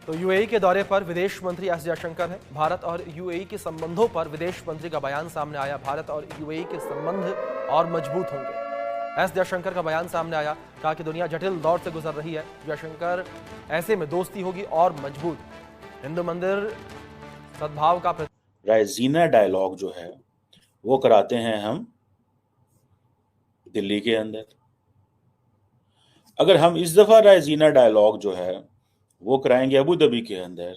तो यूएई के दौरे पर विदेश मंत्री एस जयशंकर है। भारत और यूएई के संबंधों पर विदेश मंत्री का बयान सामने आया। भारत और यूएई के संबंध और मजबूत होंगे। एस जयशंकर का बयान सामने आया, कहा कि दुनिया जटिल दौर से गुजर रही है। जयशंकर ऐसे में दोस्ती होगी और मजबूत। हिंदू मंदिर सद्भाव का रायसीना डायलॉग जो है वो कराते हैं हम दिल्ली के अंदर। अगर हम इस दफा रायसीना डायलॉग जो है वो कराएंगे अबू धाबी के अंदर,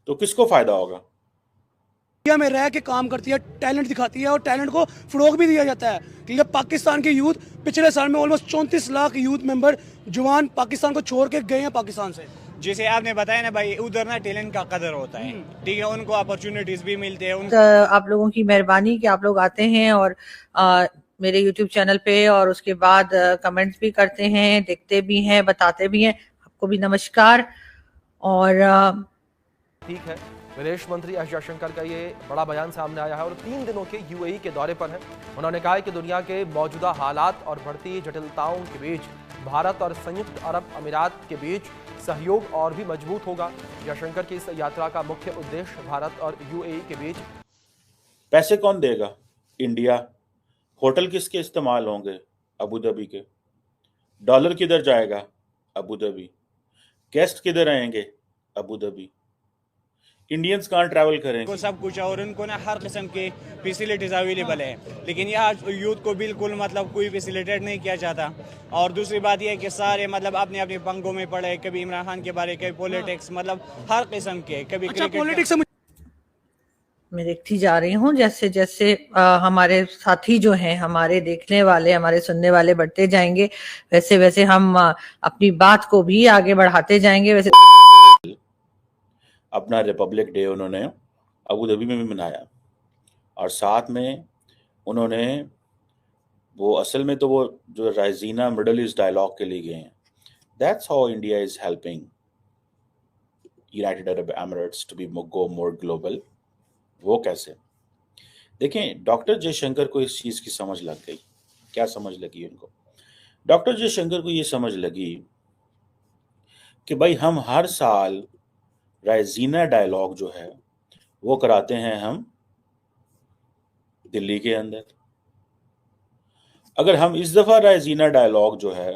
तो किसको फायदा होगा? इंडिया में रह के काम करती है, टैलेंट दिखाती है और टैलेंट को फरोग भी दिया जाता है। क्योंकि पाकिस्तान के यूथ पिछले साल में ऑलमोस्ट 34 लाख यूथ मेंबर जवान पाकिस्तान को छोड़ के गए हैं पाकिस्तान से। जैसे आपने बताया ना भाई, उधर ना टैलेंट का कदर होता है, ठीक है, उनको अपॉर्चुनिटीज भी मिलते हैं। आप लोगों की मेहरबानी कि आप लोग आते हैं और मेरे YouTube चैनल पे और उसके बाद कमेंट्स भी करते हैं, देखते भी हैं, बताते भी हैं। आपको भी नमस्कार। और ठीक है, विदेश मंत्री एस जयशंकर का ये बड़ा बयान सामने आया है और 3 दिनों के यूएई के दौरे पर है। उन्होंने कहा है कि दुनिया के मौजूदा हालात और बढ़ती जटिलताओं के बीच भारत और संयुक्त अरब अमीरात के बीच सहयोग और भी मजबूत होगा। जयशंकर की इस यात्रा का मुख्य उद्देश्य भारत और यूएई के बीच पैसे कौन देगा? इंडिया। होटल किसके इस्तेमाल होंगे? अबू धाबी के। डॉलर किधर जाएगा? Abu Dhabi. गेस्ट किधर आएंगे? Abu Dhabi. इंडियंस कहाँ ट्रैवल करेंगे? सब कुछ, और उनको ना हर किस्म की फैसिलिटीज अवेलेबल है, लेकिन यहाँ यूथ को बिल्कुल मतलब कोई फैसिलिटेट नहीं किया जाता। और दूसरी बात यह है कि सारे मतलब अपने अपने पंगों में पड़े, कभी इमरान खान के बारे, कभी पॉलिटिक्स, मतलब हर किस्म के, कभी पॉलिटिक्स मैं देखती जा रही हूँ जैसे जैसे हमारे साथी जो हैं, हमारे देखने वाले, हमारे सुनने वाले बढ़ते जाएंगे, वैसे वैसे हम अपनी बात को भी आगे बढ़ाते जाएंगे। वैसे अपना रिपब्लिक डे उन्होंने अबू धाबी में भी मनाया और साथ में उन्होंने वो असल में तो वो जो रायसीना मिडल ईस्ट डायलॉग के लिए गए हैं। That's how India is helping United Arab Emirates to be go more global. वो कैसे? देखें, डॉक्टर जयशंकर को इस चीज़ की समझ लग गई। क्या समझ लगी उनको? डॉक्टर जयशंकर को ये समझ लगी कि भाई हम हर साल रायसीना डायलॉग जो है वो कराते हैं हम दिल्ली के अंदर। अगर हम इस दफा रायसीना डायलॉग जो है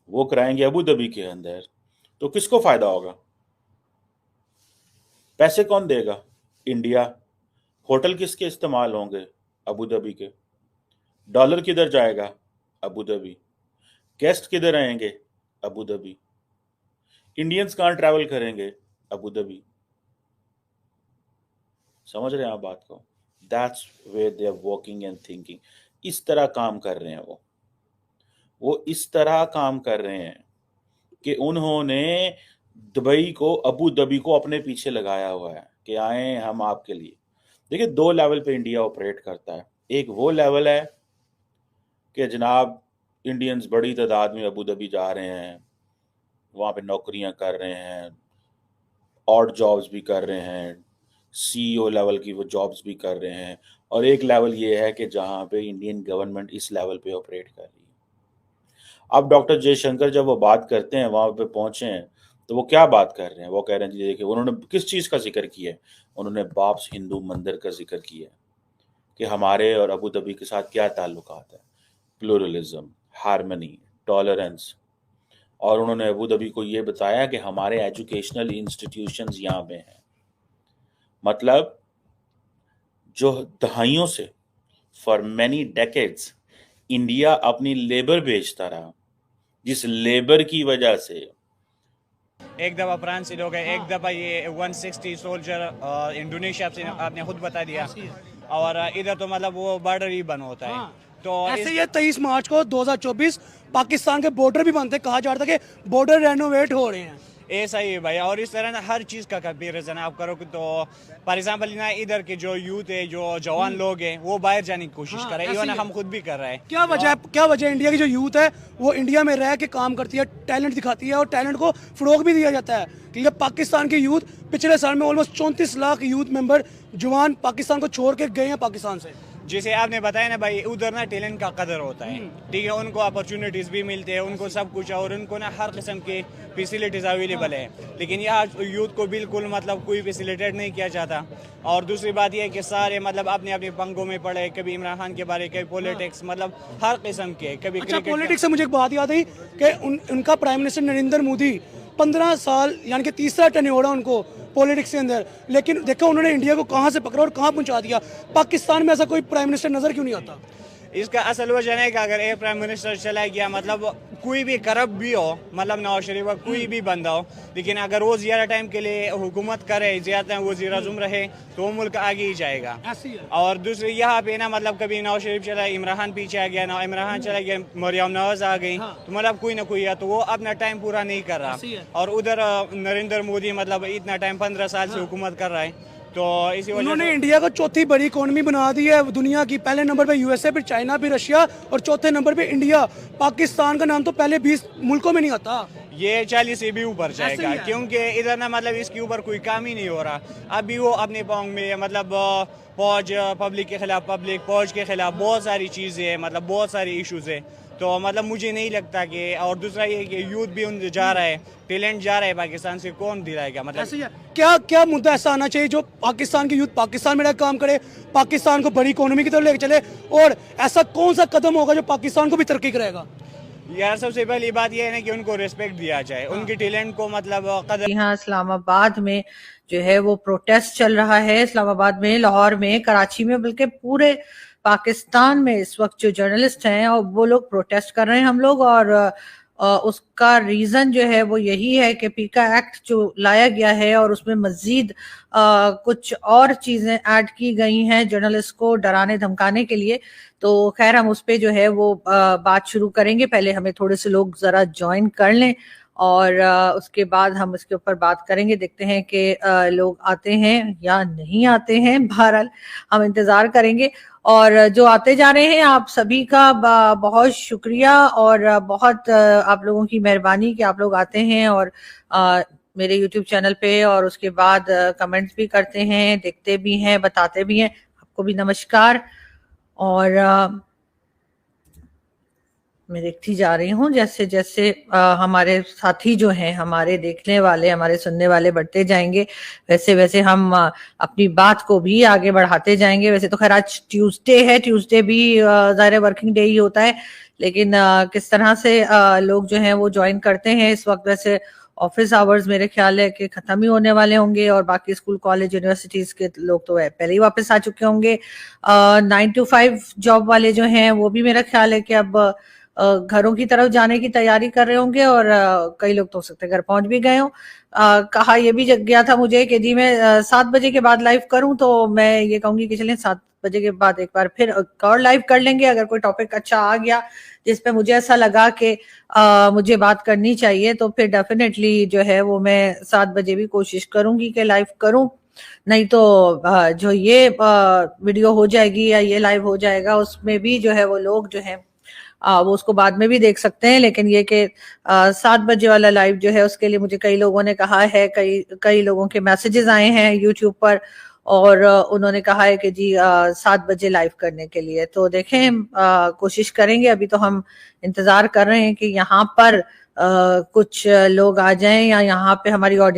वो कराएंगे अबू धाबी के अंदर, तो किसको फायदा होगा? पैसे कौन देगा? इंडिया। होटल किसके इस्तेमाल होंगे? अबू धाबी के। डॉलर किधर जाएगा? Abu Dhabi. गेस्ट किधर आएंगे? Abu Dhabi. इंडियंस कहाँ ट्रैवल करेंगे? Abu Dhabi. समझ रहे हैं आप बात को? That's where they are working and thinking. इस तरह काम कर रहे हैं वो इस तरह काम कर रहे हैं कि उन्होंने दुबई को, अबू धाबी को अपने पीछे लगाया हुआ है कि आए हम आपके लिए। देखिए, 2 लेवल पे इंडिया ऑपरेट करता है। एक वो लेवल है कि जनाब इंडियंस बड़ी तादाद में अबू धाबी जा रहे हैं, वहाँ पे नौकरियां कर रहे हैं, ऑड जॉब्स भी कर रहे हैं, सीईओ लेवल की वो जॉब्स भी कर रहे हैं। और एक लेवल ये है कि जहाँ पे इंडियन गवर्नमेंट इस लेवल पे ऑपरेट कर रही है। अब डॉक्टर जयशंकर जब वो बात करते हैं, वहाँ पे पहुँचे हैं, तो वो क्या बात कर रहे हैं? वो कह रहे हैं जी देखिए, उन्होंने किस चीज़ का जिक्र किया है? उन्होंने बाब्स हिंदू मंदिर का जिक्र किया है कि हमारे और अबू धाबी के साथ क्या ताल्लुकात है, प्लूरलिज्म, हार्मनी, टॉलरेंस। और उन्होंने अबू धाबी को ये बताया कि हमारे एजुकेशनल इंस्टीट्यूशंस यहाँ पे हैं। मतलब जो दहाइयों से, फॉर मैनी डेकेड्स, इंडिया अपनी लेबर बेचता रहा, जिस लेबर की वजह से एक दफा फ्रांस से लोग गए, एक दफा ये 160 सोल्जर इंडोनेशिया से, आपने खुद बता दिया। और इधर तो मतलब वो बॉर्डर ही बंद होता है। तो ऐसे ये 23 मार्च को 2024 पाकिस्तान के बॉर्डर भी बनते, कहा जा रहा था कि बॉर्डर रेनोवेट हो रहे हैं। ऐसा ही है भाई। और इस तरह ना हर चीज़ का कंपेरिजन आप करो तो फॉर एग्जांपल ना, इधर के जो यूथ है, जो जवान लोग हैं, वो बाहर जाने की कोशिश कर रहे हैं। इवन हम खुद भी कर रहे हैं। क्या वजह इंडिया की जो यूथ है वो इंडिया में रह के काम करती है, टैलेंट दिखाती है और टैलेंट को फरोग भी दिया जाता है। क्योंकि पाकिस्तान के यूथ पिछले साल में ऑलमोस्ट 34 लाख यूथ मेंबर जवान पाकिस्तान को छोड़ के गए हैं पाकिस्तान से। जैसे आपने बताया ना भाई, उधर ना टैलेंट का कदर होता है, ठीक है, उनको अपॉर्चुनिटीज़ भी मिलते हैं, उनको सब कुछ, और उनको ना हर किस्म के फैसिलिटीज़ अवेलेबल है। लेकिन यहाँ यूथ को बिल्कुल मतलब कोई फैसिलिटेट नहीं किया जाता। और दूसरी बात यह है कि सारे मतलब अपने अपने पंगों में पड़े, कभी इमरान खान के बारे, कभी पॉलिटिक्स, मतलब हर किस्म के, कभी अच्छा, क्रिकेट। पॉलिटिक्स से मुझे एक बात याद आई कि उनका प्राइम मिनिस्टर नरेंद्र मोदी 15 साल यानी कि तीसरा टेन्योर है उनको पॉलिटिक्स के अंदर, लेकिन देखो उन्होंने इंडिया को कहाँ से पकड़ा और कहाँ पहुंचा दिया। पाकिस्तान में ऐसा कोई प्राइम मिनिस्टर नजर क्यों नहीं आता? इसका असल वजह है कि अगर एक प्राइम मिनिस्टर चला गया, मतलब कोई भी करप्ट भी हो, मतलब नवाज शरीफ का कोई भी बंदा हो, लेकिन अगर वो ज़्यादा टाइम के लिए हुकूमत करे, ज़्यादा वो ज़ीर-ए-आज़म रहे, तो वो मुल्क आगे ही जाएगा। और दूसरी यहाँ पे ना मतलब कभी नवाज शरीफ चला, इमरान खान पीछे आ गया, इमरान खान चला गया, मरियम नवाज आ गई, तो मतलब कोई ना कोई है, तो वो अपना टाइम पूरा नहीं कर रहा। और उधर नरेंद्र मोदी मतलब इतना टाइम 15 साल से हुकूमत कर रहा है, तो इसी वजह उन्होंने से इंडिया को चौथी बड़ी इकोनॉमी बना दी है दुनिया की। पहले नंबर पे यूएसए, फिर चाइना, फिर रशिया और चौथे नंबर पे इंडिया। पाकिस्तान का नाम तो पहले 20 मुल्कों में नहीं आता। ये 40 से भी ऊपर जाएगा, ही है। क्योंकि इधर ना मतलब इसके ऊपर कोई काम ही नहीं हो रहा। अभी वो अपने पाँव में मतलब फौज, पब्लिक के खिलाफ पब्लिक, फौज के खिलाफ बहुत सारी चीज़ें हैं, मतलब बहुत सारी इश्यूज है। तो मतलब मुझे नहीं लगता कि, और दूसरा ये कि यूथ भी उन जा रहा है, टैलेंट जा रहा है पाकिस्तान से, कौन दिलाएगा? मतलब ऐसे ही है। क्या क्या मुद्दा ऐसा आना चाहिए जो पाकिस्तान की यूथ पाकिस्तान में रह काम करे, पाकिस्तान को बड़ी इकोनॉमी की तरफ लेके चले, और ऐसा कौन सा कदम होगा जो पाकिस्तान को भी तरक्की कराएगा? यार सबसे पहली बात यह है ना कि उनको रिस्पेक्ट दिया जाए, उनके टैलेंट को मतलब कदर। यहाँ इस्लामाबाद में जो है वो प्रोटेस्ट चल रहा है, इस्लामाबाद में, लाहौर में, कराची में, बल्कि पूरे पाकिस्तान में इस वक्त जो जर्नलिस्ट हैं और वो लोग प्रोटेस्ट कर रहे हैं हम लोग। और उसका रीजन जो है वो यही है कि पीका एक्ट जो लाया गया है और उसमें मजीद कुछ और चीजें ऐड की गई हैं जर्नलिस्ट को डराने धमकाने के लिए। तो खैर हम उस पे जो है वो बात शुरू करेंगे। पहले हमें थोड़े से लोग जरा ज्वाइन कर लें और उसके बाद हम इसके ऊपर बात करेंगे। देखते हैं कि लोग आते हैं या नहीं आते हैं। बहरहाल हम इंतजार करेंगे। और जो आते जा रहे हैं आप सभी का बहुत शुक्रिया और बहुत आप लोगों की मेहरबानी कि आप लोग आते हैं और मेरे YouTube चैनल पे और उसके बाद कमेंट्स भी करते हैं, देखते भी हैं, बताते भी हैं। आपको भी नमस्कार। और मैं देखती जा रही हूँ जैसे जैसे हमारे साथी जो हैं, हमारे देखने वाले, हमारे सुनने वाले बढ़ते जाएंगे, वैसे वैसे हम अपनी बात को भी आगे बढ़ाते जाएंगे। वैसे तो खैर आज ट्यूसडे है, ट्यूसडे भी ज़ाहिर वर्किंग डे ही होता है, लेकिन किस तरह से लोग जो हैं वो ज्वाइन करते हैं इस वक्त। वैसे ऑफिस आवर्स मेरे ख्याल है कि खत्म ही होने वाले होंगे और बाकी स्कूल कॉलेज यूनिवर्सिटीज के लोग तो पहले ही वापस आ चुके होंगे। 9 to 5 जॉब वाले जो हैं वो भी मेरा ख्याल है कि अब घरों की तरफ जाने की तैयारी कर रहे होंगे और कई लोग तो हो सकते हैं घर पहुंच भी गए हों। कहा यह भी गया था मुझे कि जी मैं 7 बजे के बाद लाइव करूं, तो मैं ये कहूंगी कि चलें 7 बजे के बाद एक बार फिर और लाइव कर लेंगे। अगर कोई टॉपिक अच्छा आ गया जिस पे मुझे ऐसा लगा कि मुझे बात करनी चाहिए तो फिर डेफिनेटली जो है वो मैं 7 बजे भी कोशिश करूंगी कि लाइव करूं। नहीं तो जो ये वीडियो हो जाएगी या ये लाइव हो जाएगा उसमें भी जो है वो लोग जो है वो उसको बाद में भी देख सकते हैं। लेकिन ये कि 7 बजे वाला लाइव जो है उसके लिए मुझे कई लोगों ने कहा है, कई लोगों के मैसेजेस आए हैं यूट्यूब पर और उन्होंने कहा है कि जी 7 बजे लाइव करने के लिए। तो देखें कोशिश करेंगे। अभी तो हम इंतजार कर रहे हैं कि यहाँ पर कुछ लोग आ जाएं या यहाँ पे हमारी ऑडियंस